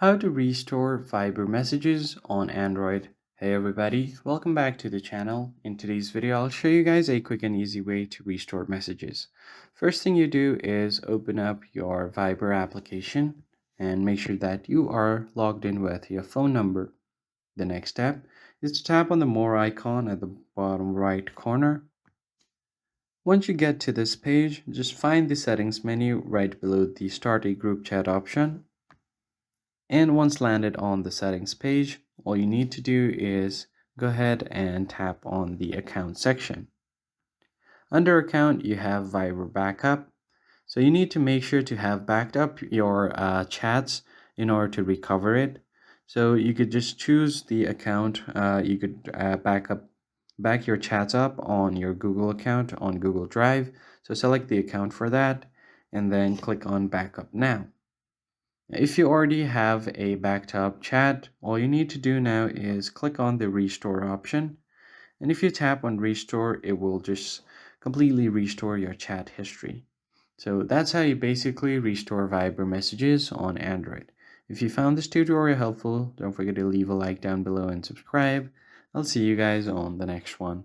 How to restore Viber messages on Android. Hey everybody, welcome back to the channel. In today's video, I'll show you guys a quick and easy way to restore messages. First thing you do is open up your Viber application and make sure that you are logged in with your phone number. The next step is to tap on the More icon at the bottom right corner. Once you get to this page, just find the settings menu right below the Start a Group Chat option. And once landed on the settings page, all you need to do is go ahead and tap on the account section. Under account, you have Viber backup. So you need to make sure to have backed up your chats in order to recover it. So you could just choose the account. You could back your chats up on your Google account on Google Drive. So select the account for that and then click on backup now. If you already have a backed up chat, all you need to do now is click on the restore option. And if you tap on restore, it will just completely restore your chat history. So that's how you basically restore Viber messages on Android. If you found this tutorial helpful, don't forget to leave a like down below and subscribe. I'll see you guys on the next one.